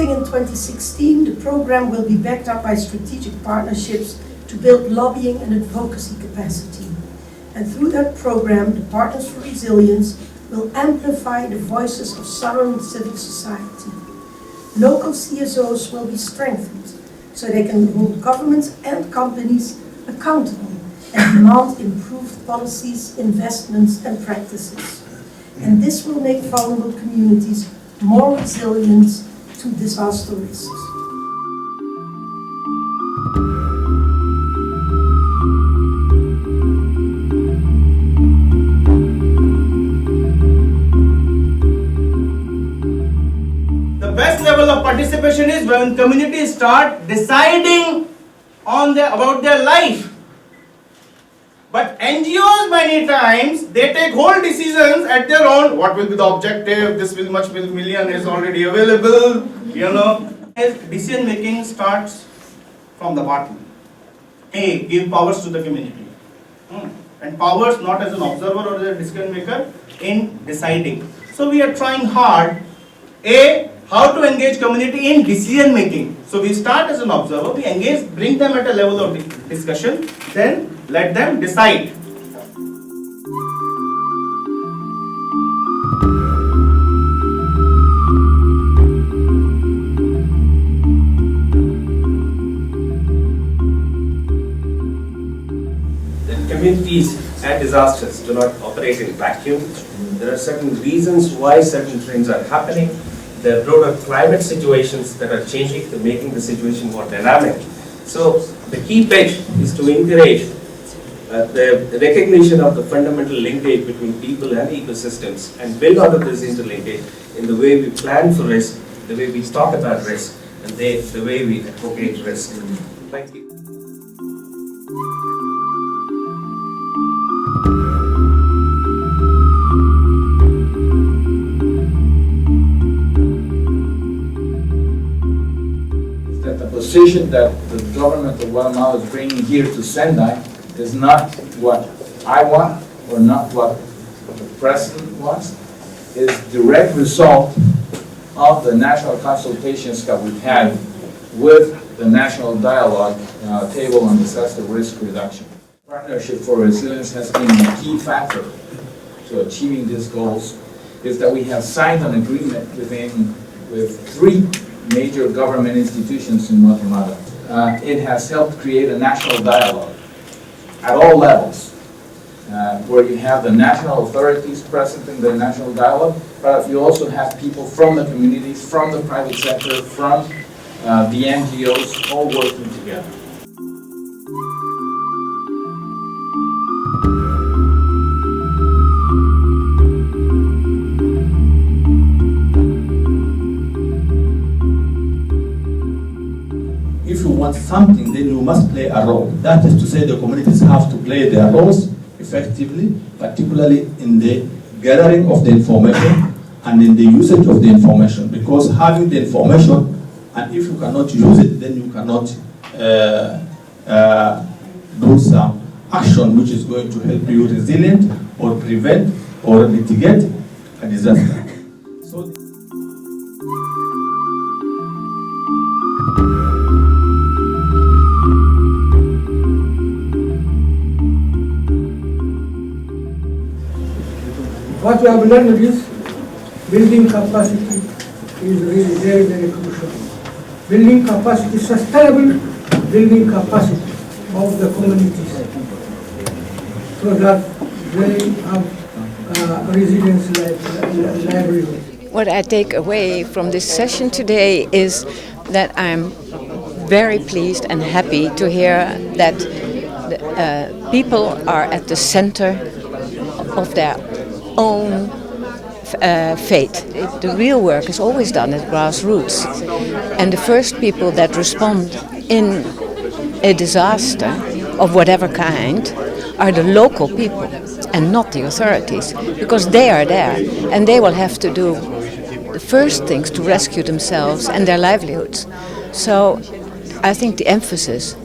Starting in 2016, the program will be backed up by strategic partnerships to build lobbying and advocacy capacity. And through that program, the Partners for Resilience will amplify the voices of Southern civil society. Local CSOs will be strengthened so they can hold governments and companies accountable and demand improved policies, investments and practices. And this will make vulnerable communities more resilient to disaster risks. The best level of participation is when communities start deciding about their life. But NGOs many times, they take whole decisions at their own. What will be the objective? This will much million is already available, Decision making starts from the bottom. A, give powers to the community. And powers not as an observer or as a decision maker in deciding. So we are trying hard, A, how to engage community in decision making. So we start as an observer, we engage, bring them at a level of discussion, then let them decide. The communities and disasters do not operate in vacuum. There are certain reasons why certain trends are happening. There are broader climate situations that are changing, to making the situation more dynamic. So the key pitch is to encourage the recognition of the fundamental linkage between people and ecosystems and build out of this interlinkage in the way we plan for risk, the way we talk about risk, and the way we advocate risk. Thank you. That the position that the government of Guatemala is bringing here to Sendai is not what I want or not what the president wants. It is direct result of the national consultations that we've had with the National Dialogue Table on Disaster Risk Reduction. Partnership for Resilience has been a key factor to achieving these goals. Is that we have signed an agreement with 3 major government institutions in Guatemala. It has helped create a national dialogue at all levels, where you have the national authorities present in the national dialogue, but you also have people from the communities, from the private sector, from the NGOs, all working together. If you want something, then you must play a role. That is to say, the communities have to play their roles effectively, particularly in the gathering of the information and in the usage of the information. Because having the information, and if you cannot use it, then you cannot do some action which is going to help you resilient or prevent or mitigate a disaster. So, what we have learned is building capacity is really very, very crucial. Building capacity, sustainable building capacity of the communities so that they have resilience like livelihood. What I take away from this session today is that I'm very pleased and happy to hear that people are at the center of their own fate. The real work is always done at grassroots, and the first people that respond in a disaster of whatever kind are the local people and not the authorities, because they are there and they will have to do the first things to rescue themselves and their livelihoods. So I think the emphasis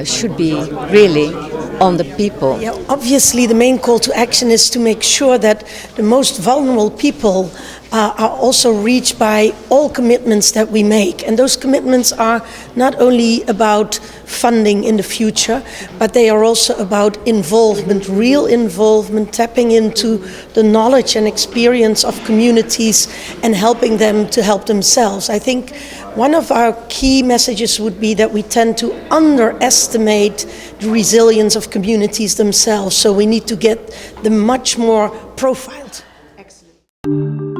should be really on the people. Yeah, obviously the main call to action is to make sure that the most vulnerable people are also reached by all commitments that we make. And those commitments are not only about funding in the future, but they are also about involvement, real involvement, tapping into the knowledge and experience of communities and helping them to help themselves. I think one of our key messages would be that we tend to underestimate the resilience of communities themselves, so we need to get them much more profiled. Excellent.